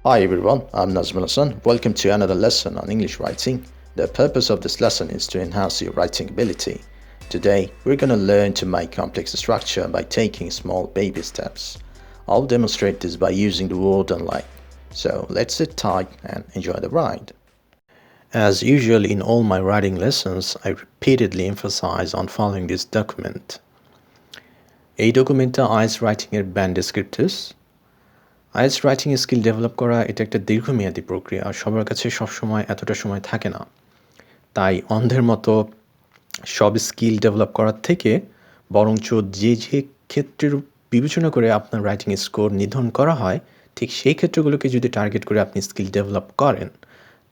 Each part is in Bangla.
Hi everyone, I'm Nazmul Hassan. Welcome to another lesson on English writing. The purpose of this lesson is to enhance your writing ability. Today, we're going to learn to make complex structure by taking small baby steps. I'll demonstrate this by using the word unlike. So let's sit tight and enjoy the ride. As usual in all my writing lessons, I repeatedly emphasize on following this document. এই ডকুমেন্টটা আইএলটিএস রাইটিং এর band descriptors. IELTS writing skill develop করা এটা একটা দীর্ঘমেয়াদী প্রক্রিয়া, আর সবার কাছে সবসময় এতটা সময় থাকে না। তাই অন্ধের মতো সব স্কিল ডেভেলপ করার থেকে বরঞ্চ যে ক্ষেত্রের বিবেচনা করে আপনার রাইটিং স্কোর নির্ধারণ করা হয়, ঠিক সেই ক্ষেত্রগুলোকে যদি টার্গেট করে আপনি স্কিল ডেভেলপ করেন,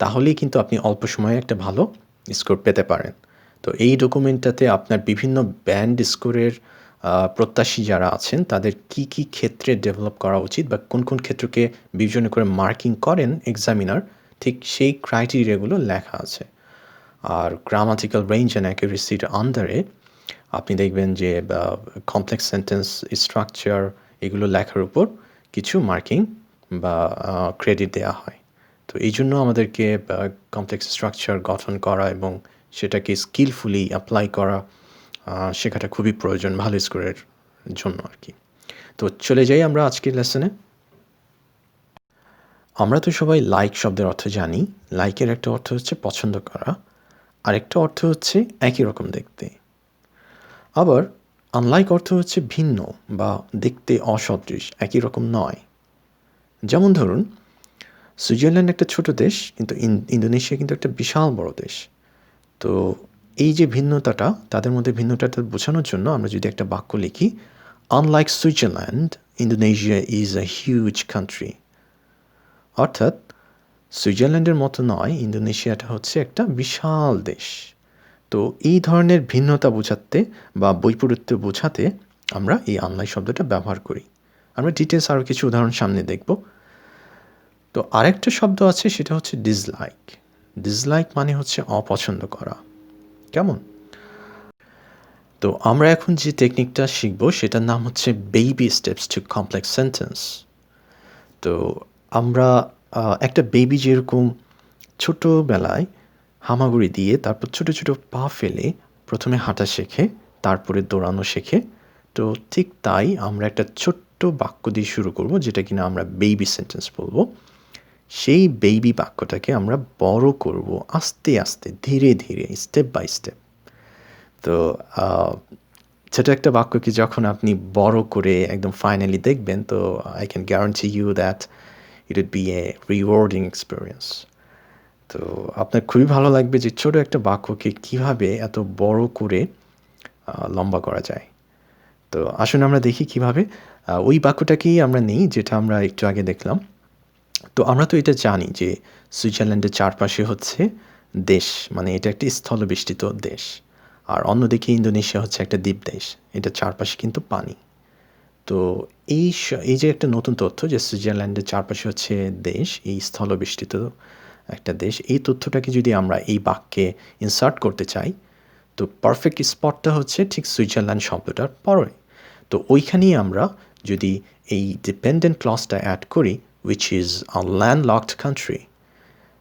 তাহলেই কিন্তু আপনি অল্প সময়ে একটা ভালো স্কোর পেতে পারেন। তো এই ডকুমেন্টটাতে আপনার বিভিন্ন ব্যান্ড স্কোরের প্রত্যাশী যারা আছেন তাদের কি কি ক্ষেত্রে ডেভেলপ করা উচিত বা কোন কোন ক্ষেত্রকে বিবেচনা করে মার্কিং করেন এক্সামিনার, ঠিক সেই ক্রাইটেরিয়াগুলো লেখা আছে। আর গ্রামাটিক্যাল রেঞ্জ অ্যান্ড অ্যাকুরেসির আন্ডারে আপনি দেখবেন যে কমপ্লেক্স সেন্টেন্স স্ট্রাকচার এগুলো লেখার উপর কিছু মার্কিং বা ক্রেডিট দেওয়া হয়। তো এই জন্য আমাদেরকে কমপ্লেক্স স্ট্রাকচার গঠন করা এবং সেটাকে স্কিলফুলি অ্যাপ্লাই করা শেখাটা খুবই প্রয়োজন ভালো স্কোরের জন্য আর কি। তো চলে যাই আমরা আজকের লেসনে। আমরা তো সবাই লাইক শব্দের অর্থ জানি। লাইকের একটা অর্থ হচ্ছে পছন্দ করা, আরেকটা অর্থ হচ্ছে একই রকম দেখতে। আবার আনলাইক অর্থ হচ্ছে ভিন্ন বা দেখতে অসদৃশ, একই রকম নয়। যেমন ধরুন, সুইজারল্যান্ড একটা ছোট দেশ, কিন্তু ইন্দোনেশিয়া কিন্তু একটা বিশাল বড় দেশ। তো এই যে ভিন্নতাটা, তাদের মধ্যে ভিন্নতাটা বোঝানোর জন্য আমরা যদি একটা বাক্য লিখি, unlike Switzerland, Indonesia is a huge country. অর্থাৎ সুইজারল্যান্ডের মতো নয়, ইন্দোনেশিয়াটা হচ্ছে একটা বিশাল দেশ। তো এই ধরনের ভিন্নতা বোঝাতে বা বৈপরীত্য বোঝাতে আমরা এই আনলাইক শব্দটা ব্যবহার করি। আমরা ডিটেলস আরও কিছু উদাহরণ সামনে দেখব। তো আরেকটা শব্দ আছে, সেটা হচ্ছে ডিসলাইক। ডিসলাইক মানে হচ্ছে অপছন্দ করা। কেমন? তো আমরা এখন যে টেকনিকটা শিখব সেটার নাম হচ্ছে baby steps to complex sentence. তো আমরা একটা বেবি যেরকম ছোটোবেলায় হামাগুড়ি দিয়ে তারপর ছোটো ছোটো পা ফেলে প্রথমে হাঁটা শেখে, তারপরে দৌড়ানো শেখে, তো ঠিক তাই আমরা একটা ছোট্ট বাক্য দিয়ে শুরু করব, যেটা কিনা আমরা বেবি সেন্টেন্স বলবো। সেই বেবি বাক্যটাকে আমরা বড় করব আস্তে আস্তে, ধীরে ধীরে, স্টেপ বাই স্টেপ। তো ছোটো একটা বাক্যকে যখন আপনি বড় করে একদম ফাইনালি দেখবেন, তো I can guarantee you that it would be a rewarding experience. তো আপনার খুবই ভালো লাগবে যে ছোটো একটা বাক্যকে কীভাবে এত বড় করে লম্বা করা যায়। তো আসুন আমরা দেখি কীভাবে। ওই বাক্যটাকেই আমরা নিই যেটা আমরা একটু আগে দেখলাম। তো আমরা তো এটা জানি যে সুইজারল্যান্ডের চারপাশে হচ্ছে দেশ, মানে এটা একটি স্থলবেষ্টিত দেশ। আর অন্যদিকে ইন্দোনেশিয়া হচ্ছে একটা দ্বীপ দেশ, এটা চারপাশে কিন্তু পানি। তো এই যে একটা নতুন তথ্য যে সুইজারল্যান্ডের চারপাশে হচ্ছে দেশ, এই স্থলবেষ্টিত একটা দেশ, এই তথ্যটাকে যদি আমরা এই বাক্যে ইনসার্ট করতে চাই, তো পারফেক্ট স্পটটা হচ্ছে ঠিক সুইজারল্যান্ড শব্দটার পরে। তো ওইখানেই আমরা যদি এই ডিপেন্ডেন্ট ক্লজটা অ্যাড করি, which is a landlocked country,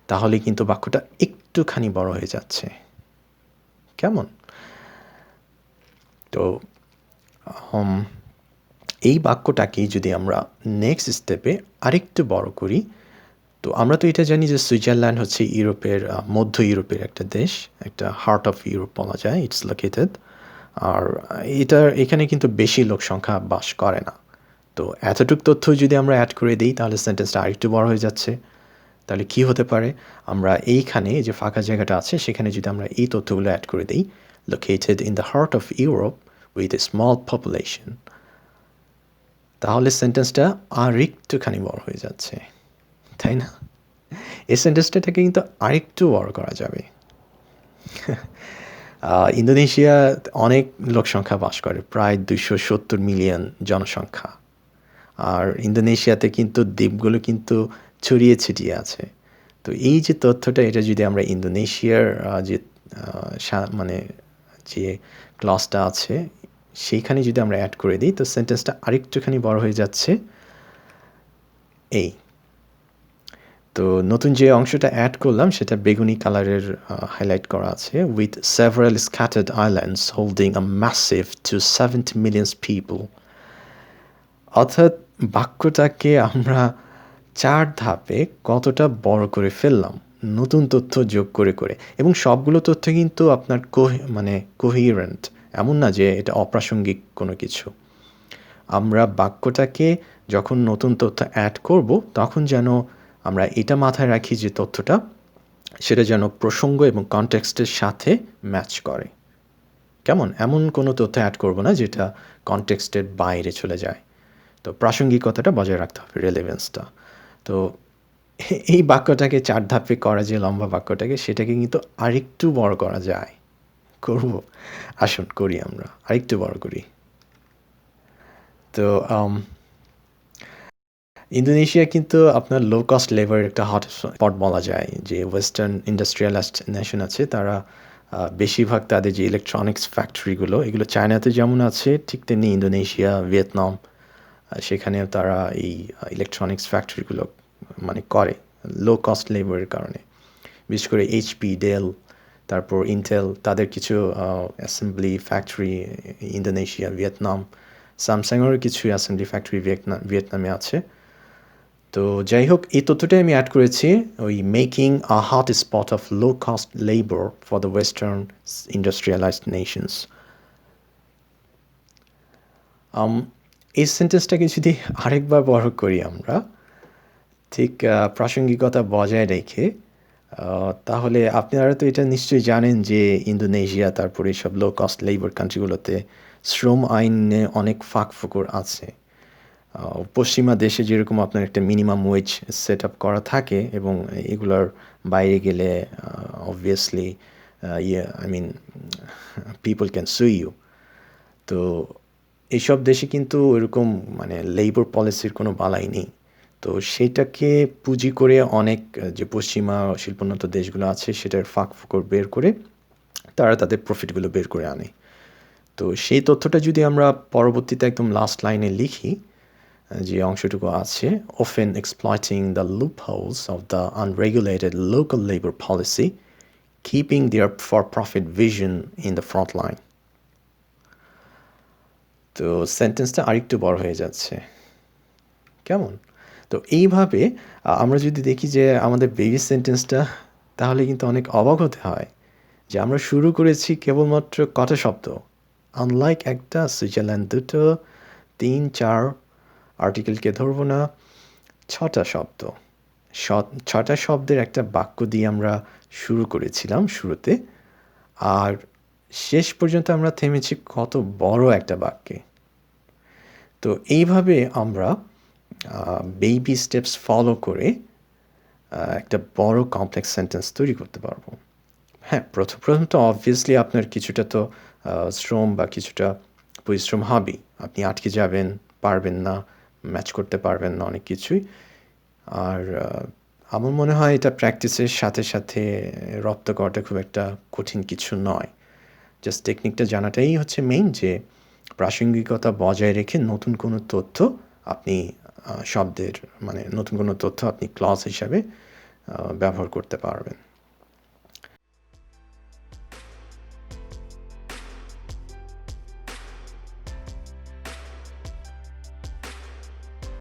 তাহলে কিন্তু বাক্যটা একটুখানি বড় হয়ে যাচ্ছে। কেমন? তো এই বাক্যটাকে যদি আমরা নেক্সট স্টেপে আরেকটু বড় করি, তো আমরা তো এটা জানি যে সুইজারল্যান্ড হচ্ছে ইউরোপের মধ্য ইউরোপের একটা দেশ, একটা হার্ট অফ ইউরোপ বলা যায়, ইটস লোকেটেড। আর এখানে কিন্তু বেশি লোক সংখ্যা বাস করে না। তো এতটুকু তথ্য যদি আমরা অ্যাড করে দিই, তাহলে সেন্টেন্সটা আরেকটু বড় হয়ে যাচ্ছে। তাহলে কি হতে পারে? আমরা এইখানে যে ফাঁকা জায়গাটা আছে, সেখানে যদি আমরা এই তথ্যগুলো অ্যাড করে দিই, located in the heart of Europe with a small population, তাহলে সেন্টেন্সটা আরেকটুখানি বড় হয়ে যাচ্ছে, তাই না? এই সেন্টেন্সটাকে কিন্তু আরেকটু বড় করা যাবে। ইন্দোনেশিয়া অনেক লোক সংখ্যা বাস করে, প্রায় 270 মিলিয়ন জনসংখ্যা। আর ইন্দোনেশিয়াতে কিন্তু দ্বীপগুলো কিন্তু ছড়িয়ে ছিটিয়ে আছে। তো এই যে তথ্যটা, এটা যদি আমরা ইন্দোনেশিয়ার যে মানে যে ক্লজটা আছে সেইখানে যদি আমরা অ্যাড করে দিই, তো সেন্টেন্সটা আরেকটুখানি বড় হয়ে যাচ্ছে। এই তো নতুন যে অংশটা অ্যাড করলাম সেটা বেগুনি কালারের হাইলাইট করা আছে, with several scattered islands holding a massive to 70 million people. অর্থাৎ বাক্যটাকে আমরা 4 ধাপে কতটা বড় করে ফেললাম নতুন তথ্য যোগ করে করে, এবং সবগুলো তথ্য কিন্তু আপনার মানে কোহিরেন্ট, এমন না যে এটা অপ্রাসঙ্গিক কোনো কিছু। আমরা বাক্যটাকে যখন নতুন তথ্য অ্যাড করব তখন যেন আমরা এটা মাথায় রাখি যে তথ্যটা সেটা যেন প্রসঙ্গ এবং কনটেক্সটের সাথে ম্যাচ করে। কেমন? এমন কোনো তথ্য অ্যাড করব না যেটা কনটেক্সটের বাইরে চলে যায়। তো প্রাসঙ্গিকতাটা বজায় রাখতে হবে, রেলেভেন্সটা। তো এই বাক্যটাকে 4 ধাপে করা যে লম্বা বাক্যটাকে, সেটাকে কিন্তু আরেকটু বড় করা যায়। করব? আসুন করি আমরা। আরেকটু বড় করি। তো ইন্দোনেশিয়া কিন্তু আপনার লো কস্ট লেবারের একটা হটস্পট বলা যায়। যে ওয়েস্টার্ন ইন্ডাস্ট্রিয়ালাইজড নেশন আছে তারা বেশিরভাগ তাদের যে ইলেকট্রনিক্স ফ্যাক্টরিগুলো এগুলো চায়নাতে যেমন আছে ঠিক তেমনি ইন্দোনেশিয়া, ভিয়েতনাম সেখানেও তারা এই ইলেকট্রনিক্স ফ্যাক্টরিগুলো মানে করে লো কস্ট লেবারের কারণে। বিশেষ করে এইচপি, ডেল, তারপর ইন্টেল, তাদের কিছু অ্যাসেম্বলি ফ্যাক্টরি ইন্দোনেশিয়া, ভিয়েতনাম, স্যামসাংয়েরও কিছু অ্যাসেম্বলি ফ্যাক্টরি ভিয়েতনামে আছে। তো যাই হোক, এই তথ্যটাই আমি অ্যাড করেছি, ওই making a hot spot of low cost labour for the western industrialised nations. এই সেন্টেন্সটাকে যদি আরেকবার বড় করি আমরা, ঠিক প্রাসঙ্গিকতা বজায় রেখে, তাহলে আপনারা তো এটা নিশ্চয়ই জানেন যে ইন্দোনেশিয়া তারপরে এইসব লো কস্ট লেবার কান্ট্রিগুলোতে শ্রম আইনে অনেক ফাঁকফোকর আছে। পশ্চিমা দেশে যেরকম আপনার একটা মিনিমাম ওয়েজ সেট আপ করা থাকে এবং এগুলোর বাইরে গেলে obviously I mean people can sue you. তো এইসব দেশে কিন্তু এরকম মানে লেবার পলিসির কোনো বালাই নেই। তো সেটাকে পুঁজি করে অনেক যে পশ্চিমা শিল্পোন্নত দেশগুলো আছে সেটার ফাঁকফোকর বের করে তারা তাদের প্রফিটগুলো বের করে আনে। তো সেই তথ্যটা যদি আমরা পরবর্তীতে একদম লাস্ট লাইনে লিখি, যে অংশটুকু আছে, often exploiting the loopholes of the unregulated local labor policy, keeping their for-profit vision in the front line. তো সেন্টেন্সটা আরেকটু বড় হয়ে যাচ্ছে, কেমন? তো এইভাবে আমরা যদি দেখি যে আমাদের বেবি সেন্টেন্সটা, তাহলে কিন্তু অনেক অবাক হতে হয় যে আমরা শুরু করেছি কেবলমাত্র কটা শব্দ, আনলাইক একটা, সুইজারল্যান্ড দুটো, 3-4 আর্টিকেলকে ধরবো না, 6টা শব্দ। 6টা শব্দের একটা বাক্য দিয়ে আমরা শুরু করেছিলাম শুরুতে, আর শেষ পর্যন্ত আমরা থেমেছি কত বড় একটা বাক্যে। তো এইভাবে আমরা বেবি স্টেপস ফলো করে একটা বড় কমপ্লেক্স সেন্টেন্স তৈরি করতে পারবো। হ্যাঁ, প্রথম তো অবভিয়াসলি আপনার কিছুটা তো শ্রম বা কিছুটা পরিশ্রম হবেই। আপনি আটকে যাবেন, পারবেন না, ম্যাচ করতে পারবেন না অনেক কিছুই। আর আমার মনে হয় এটা প্র্যাকটিসের সাথে সাথে রপ্ত করাটা খুব একটা কঠিন কিছু নয়। জাস্ট টেকনিকটা জানাটাই হচ্ছে মেইন, যে প্রাসঙ্গিকতা বজায় রেখে নতুন কোনো তথ্য আপনি শব্দের মানে নতুন কোনো তথ্য আপনি ক্লজ হিসাবে ব্যবহার করতে পারবেন।